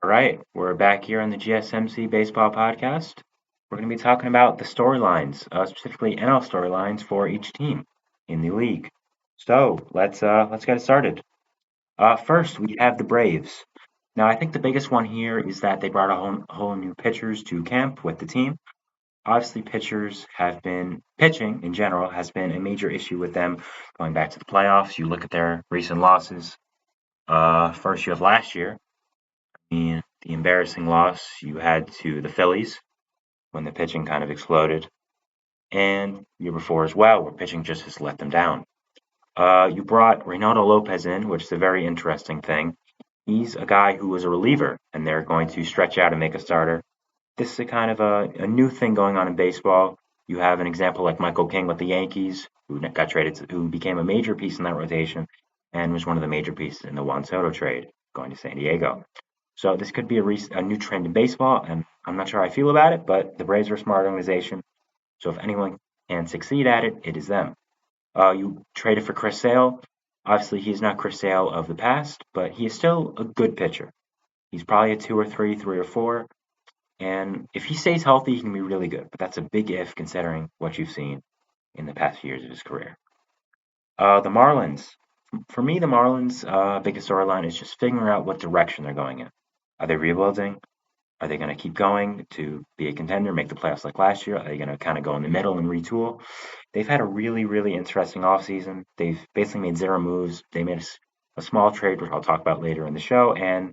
All right, we're back here on the GSMC Baseball Podcast. We're going to be talking about the storylines, specifically NL storylines for each team in the league. So let's get it started. First, we have the Braves. Now, I think the biggest one here is that they brought a whole new pitchers to camp with the team. Obviously, pitching in general has been a major issue with them going back to the playoffs. You look at their recent losses. First, you have last year. The embarrassing loss you had to the Phillies when the pitching kind of exploded, and year before as well, where pitching just has let them down. You brought Reynaldo Lopez in, which is a very interesting thing. He's a guy who was a reliever, and they're going to stretch out and make a starter. This is a kind of a new thing going on in baseball. You have an example like Michael King with the Yankees, who became a major piece in that rotation, and was one of the major pieces in the Juan Soto trade, going to San Diego. So this could be a new trend in baseball, and I'm not sure how I feel about it, but the Braves are a smart organization. So if anyone can succeed at it, it is them. You traded for Chris Sale. Obviously, he's not Chris Sale of the past, but he is still a good pitcher. He's probably a 2 or 3 or 4, and if he stays healthy, he can be really good. But that's a big if considering what you've seen in the past years of his career. The Marlins. For me, the Marlins' biggest storyline is just figuring out what direction they're going in. Are they rebuilding? Are they going to keep going to be a contender, make the playoffs like last year? Are they going to kind of go in the middle and retool? They've had a really, really interesting offseason. They've basically made zero moves. They made a small trade, which I'll talk about later in the show, and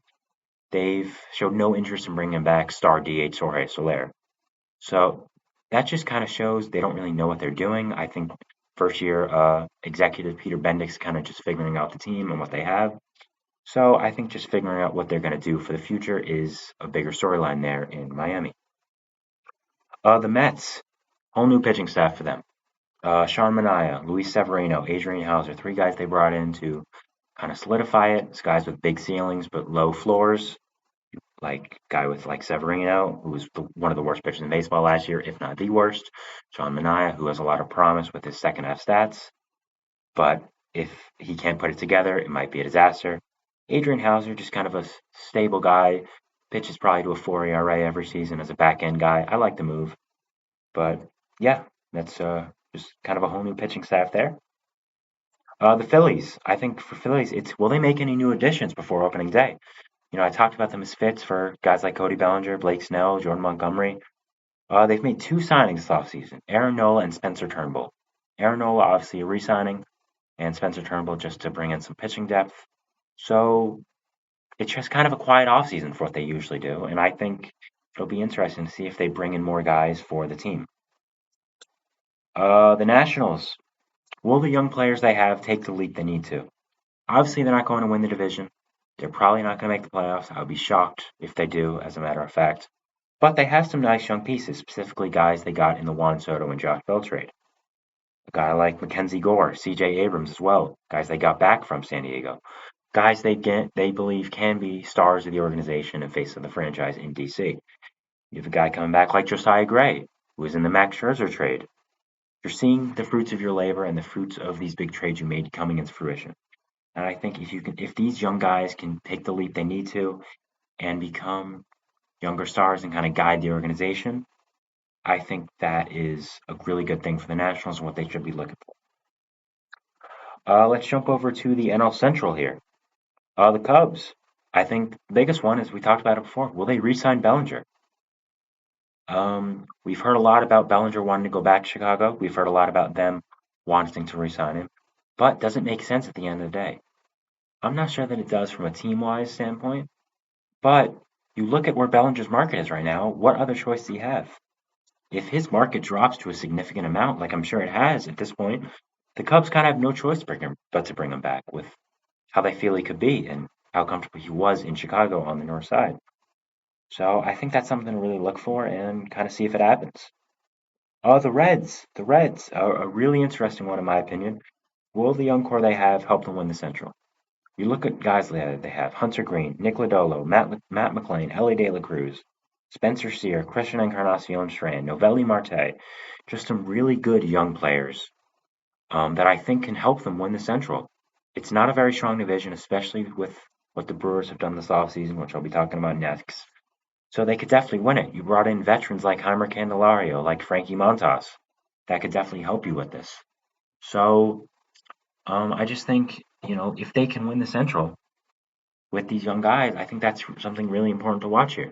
they've showed no interest in bringing back star DH Jorge Soler. So that just kind of shows they don't really know what they're doing. I think first year executive Peter Bendix kind of just figuring out the team and what they have. So I think just figuring out what they're going to do for the future is a bigger storyline there in Miami. The Mets, whole new pitching staff for them. Sean Manaea, Luis Severino, Adrian Hauser, three guys they brought in to kind of solidify it. It's guys with big ceilings but low floors, like guy with like Severino, who was one of the worst pitchers in baseball last year, if not the worst. Sean Manaea, who has a lot of promise with his second half stats, but if he can't put it together, it might be a disaster. Adrian Hauser, just kind of a stable guy, pitches probably to a 4 ERA every season as a back end guy. I like the move, but yeah, that's just kind of a whole new pitching staff there. The Phillies, I think for Phillies, it's will they make any new additions before opening day? I talked about them as fits for guys like Cody Bellinger, Blake Snell, Jordan Montgomery. They've made two signings this offseason, Aaron Nola and Spencer Turnbull. Aaron Nola, obviously a re-signing, and Spencer Turnbull just to bring in some pitching depth. So it's just kind of a quiet offseason for what they usually do, and I think it'll be interesting to see if they bring in more guys for the team. The Nationals. Will the young players they have take the leap they need to? Obviously, they're not going to win the division. They're probably not going to make the playoffs. I would be shocked if they do, as a matter of fact. But they have some nice young pieces, specifically guys they got in the Juan Soto and Josh Bell trade. A guy like Mackenzie Gore, C.J. Abrams as well, guys they got back from San Diego. Guys they believe can be stars of the organization and face of the franchise in D.C. You have a guy coming back like Josiah Gray, who was in the Max Scherzer trade. You're seeing the fruits of your labor and the fruits of these big trades you made coming into fruition. And I think if these young guys can take the leap they need to and become younger stars and kind of guide the organization, I think that is a really good thing for the Nationals and what they should be looking for. Let's jump over to the NL Central here. The Cubs. I think the biggest one is we talked about it before. Will they re-sign Bellinger? We've heard a lot about Bellinger wanting to go back to Chicago. We've heard a lot about them wanting to re-sign him, but does it make sense at the end of the day? I'm not sure that it does from a team-wise standpoint, but you look at where Bellinger's market is right now, what other choice do you have? If his market drops to a significant amount, like I'm sure it has at this point, the Cubs kind of have no choice but to bring him back with how they feel he could be and how comfortable he was in Chicago on the north side. So I think that's something to really look for and kind of see if it happens. The Reds. The Reds are a really interesting one in my opinion. Will the young core they have help them win the Central? You look at guys they have Hunter Green, Nick Lodolo, Matt McLain, Ellie De La Cruz, Spencer Steer, Christian Encarnacion Strand, Novelli Marte, just some really good young players that I think can help them win the Central. It's not a very strong division, especially with what the Brewers have done this offseason, which I'll be talking about next. So they could definitely win it. You brought in veterans like Heimer Candelario, like Frankie Montas. That could definitely help you with this. So I just think, if they can win the Central with these young guys, I think that's something really important to watch here.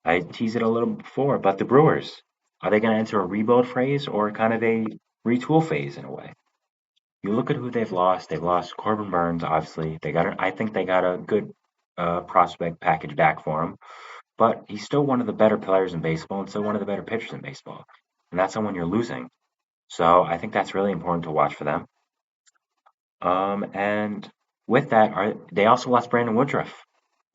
I teased it a little before, but the Brewers, are they going to enter a rebuild phase or kind of a retool phase in a way? You look at who they've lost. They've lost Corbin Burns, obviously. I think they got a good prospect package back for him, but he's still one of the better players in baseball and still one of the better pitchers in baseball. And that's someone you're losing. So I think that's really important to watch for them. And with that, they also lost Brandon Woodruff.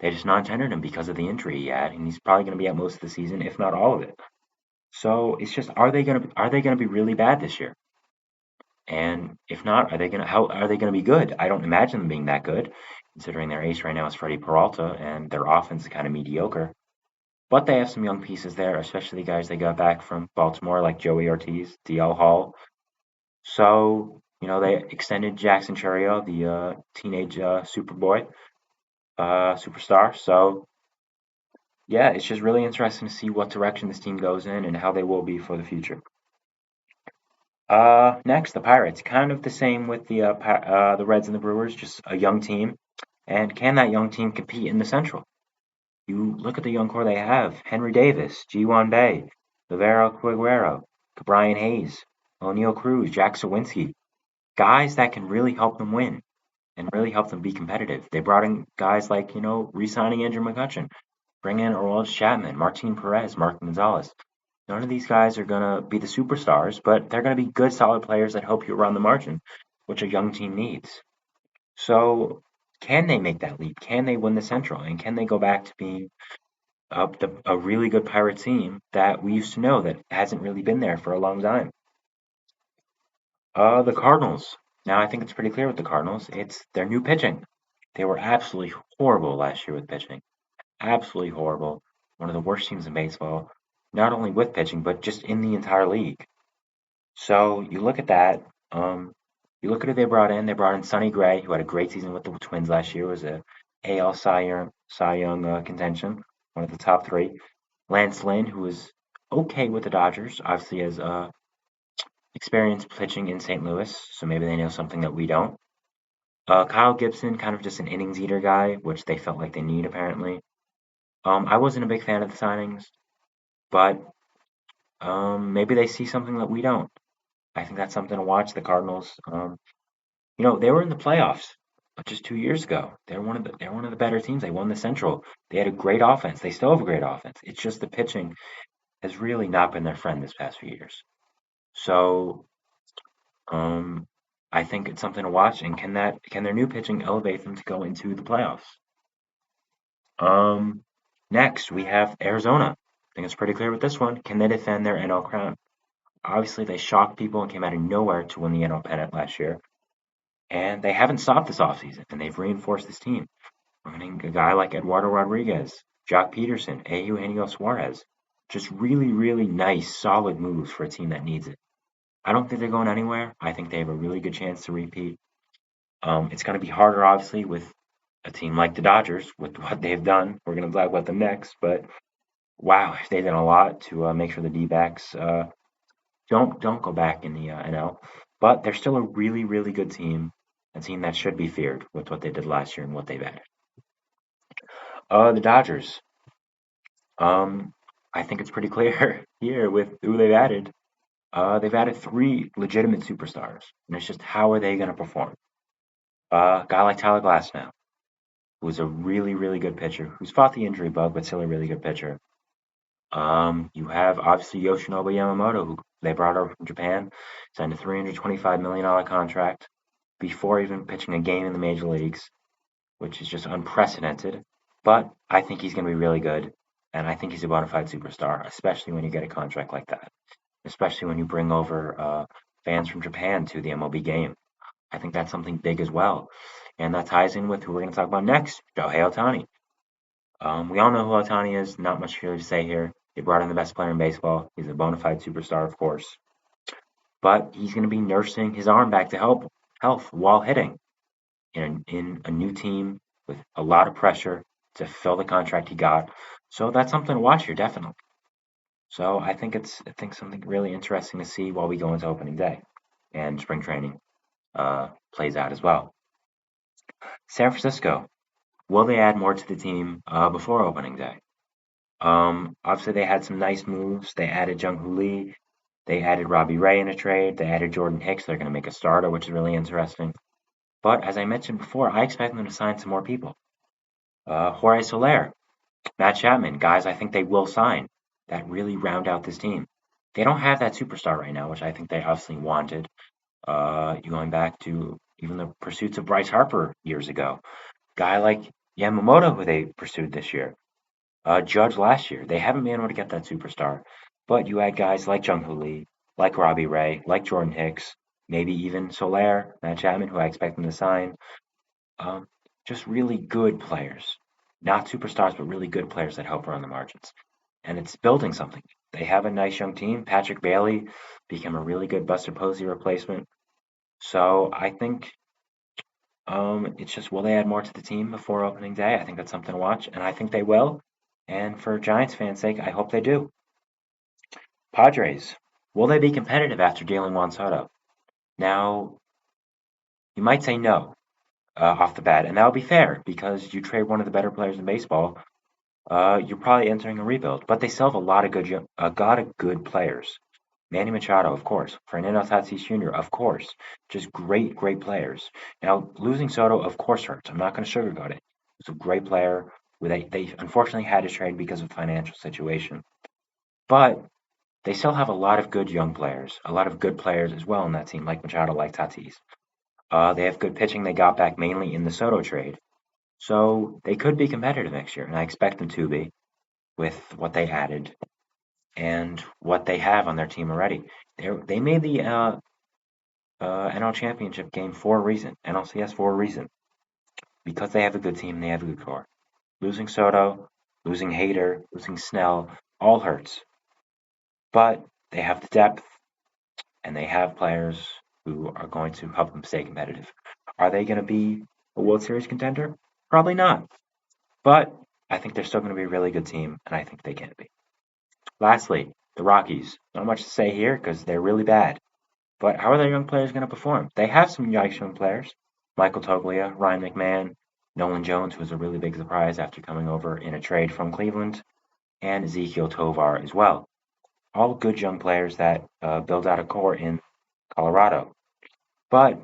They just non-tendered him because of the injury he had, and he's probably going to be out most of the season, if not all of it. So it's just, are they gonna be really bad this year? And if not, how are they gonna be good? I don't imagine them being that good, considering their ace right now is Freddie Peralta and their offense is kind of mediocre. But they have some young pieces there, especially the guys they got back from Baltimore, like Joey Ortiz, DL Hall. So, they extended Jackson Churio, the teenage Superboy, superstar. So, yeah, it's just really interesting to see what direction this team goes in and how they will be for the future. Next, the Pirates. Kind of the same with the Reds and the Brewers, just a young team. And can that young team compete in the Central? You look at the young core they have: Henry Davis, G1 Bay, Rivero Quiguero, Brian Hayes, O'Neill Cruz, Jack Sawinski. Guys that can really help them win and really help them be competitive. They brought in guys like, re-signing Andrew McCutchen, bring in Aroldis Chapman, Martin Perez, Mark Gonzalez. None of these guys are going to be the superstars, but they're going to be good, solid players that help you around the margin, which a young team needs. So, can they make that leap? Can they win the Central? And can they go back to being a really good Pirate team that we used to know that hasn't really been there for a long time? The Cardinals. Now, I think it's pretty clear with the Cardinals. It's their new pitching. They were absolutely horrible last year with pitching. Absolutely horrible. One of the worst teams in baseball, not only with pitching, but just in the entire league. So you look at that. You look at who they brought in. They brought in Sonny Gray, who had a great season with the Twins last year. Was a AL Cy Young contention, one of the top three. Lance Lynn, who was okay with the Dodgers, obviously has experience pitching in St. Louis, so maybe they know something that we don't. Kyle Gibson, kind of just an innings eater guy, which they felt like they need apparently. I wasn't a big fan of the signings, but maybe they see something that we don't. I think that's something to watch. The Cardinals, they were in the playoffs just 2 years ago. They're one of the better teams. They won the Central. They had a great offense. They still have a great offense. It's just the pitching has really not been their friend this past few years. So, um, I think it's something to watch. And can their new pitching elevate them to go into the playoffs? Um, Next we have Arizona. I think it's pretty clear with this one. Can they defend their NL crown? Obviously, they shocked people and came out of nowhere to win the NL pennant last year. And they haven't stopped this offseason, and they've reinforced this team. Running a guy like Eduardo Rodriguez, Jock Peterson, Eugenio Suarez. Just really, really nice, solid moves for a team that needs it. I don't think they're going anywhere. I think they have a really good chance to repeat. It's going to be harder, obviously, with a team like the Dodgers, with what they've done. We're going to talk about them next, but wow, they've done a lot to make sure the D-backs don't go back in the NL. But they're still a really, really good team, a team that should be feared with what they did last year and what they've added. The Dodgers. I think it's pretty clear here with who they've added. They've added three legitimate superstars, and it's just how are they going to perform? A guy like Tyler Glasnow, who's a really, really good pitcher, who's fought the injury bug, but still a really good pitcher. You have obviously Yoshinobu Yamamoto, who they brought over from Japan, signed a $325 million contract before even pitching a game in the major leagues, which is just unprecedented. But I think he's going to be really good, and I think he's a bona fide superstar, especially when you get a contract like that, especially when you bring over fans from Japan to the MLB game. I think that's something big as well. And that ties in with who we're going to talk about next, Shohei Ohtani. We all know who Ohtani is, not much really to say here. They brought in the best player in baseball. He's a bona fide superstar, of course. But he's going to be nursing his arm back to health while hitting in a new team with a lot of pressure to fill the contract he got. So that's something to watch here, definitely. So I think something really interesting to see while we go into opening day and spring training plays out as well. San Francisco, will they add more to the team before opening day? Obviously they had some nice moves. They added Jung-Hoo Lee. They added Robbie Ray in a trade. They added Jordan Hicks. They're going to make a starter, which is really interesting. But as I mentioned before, I expect them to sign some more people. Jorge Soler, Matt Chapman, guys I think they will sign that really round out this team. They don't have that superstar right now, which I think they obviously wanted. Going back to even the pursuits of Bryce Harper years ago. Guy like Yamamoto, who they pursued this year. Judge last year. They haven't been able to get that superstar. But you had guys like Jung-Hoo Lee, like Robbie Ray, like Jordan Hicks, maybe even Soler, Matt Chapman, who I expect them to sign. Um, just really good players. Not superstars, but really good players that help around the margins. And it's building something. They have a nice young team. Patrick Bailey became a really good Buster Posey replacement. So I think it's just, will they add more to the team before opening day? I think that's something to watch, and I think they will. And for Giants fans' sake, I hope they do. Padres, will they be competitive after dealing Juan Soto? Now, you might say no off the bat, and that would be fair because you trade one of the better players in baseball. You're probably entering a rebuild, but they still have a lot of good players. Manny Machado, of course. Fernando Tatis Jr., of course. Just great, great players. Now, losing Soto, of course, hurts. I'm not going to sugarcoat it. He's a great player. They unfortunately had to trade because of financial situation. But they still have a lot of good young players, a lot of good players as well in that team, like Machado, like Tatis. They have good pitching they got back mainly in the Soto trade. So they could be competitive next year, and I expect them to be with what they added and what they have on their team already. They made the NL Championship game for a reason, NLCS for a reason, because they have a good team, they have a good core. Losing Soto, losing Hader, losing Snell, all hurts. But they have the depth, and they have players who are going to help them stay competitive. Are they going to be a World Series contender? Probably not. But I think they're still going to be a really good team, and I think they can be. Lastly, the Rockies. Not much to say here because they're really bad. But how are their young players going to perform? They have some nice young players. Michael Toglia, Ryan McMahon, Nolan Jones, who was a really big surprise after coming over in a trade from Cleveland, and Ezekiel Tovar as well. All good young players that build out a core in Colorado. But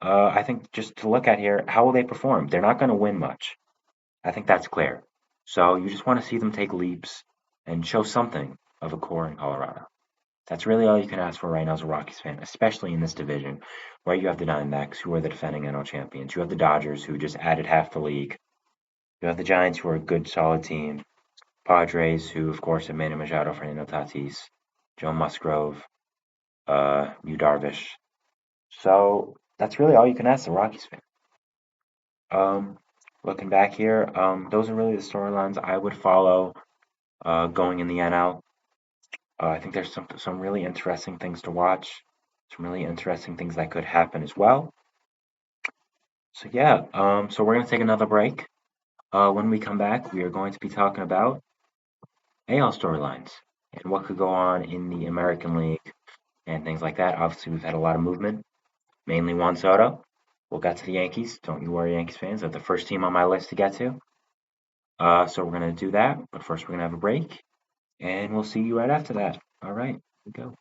I think just to look at here, how will they perform? They're not going to win much. I think that's clear. So you just want to see them take leaps and show something of a core in Colorado. That's really all you can ask for right now as a Rockies fan, especially in this division where you have the Diamondbacks, who are the defending NL champions. You have the Dodgers, who just added half the league. You have the Giants, who are a good, solid team. Padres, who, of course, have Manny Machado, Fernando Tatis, Joe Musgrove, Yu Darvish. So that's really all you can ask the Rockies fan. Looking back here, those are really the storylines I would follow going in the NL. I think there's some really interesting things to watch, some really interesting things that could happen as well. So yeah, so we're gonna take another break. When we come back, we are going to be talking about AL storylines and what could go on in the American League and things like that. Obviously, we've had a lot of movement, mainly Juan Soto. We'll get to the Yankees. Don't you worry, Yankees fans. They're the first team on my list to get to. So we're gonna do that, but first we're gonna have a break, and we'll see you right after that. All right, here we go.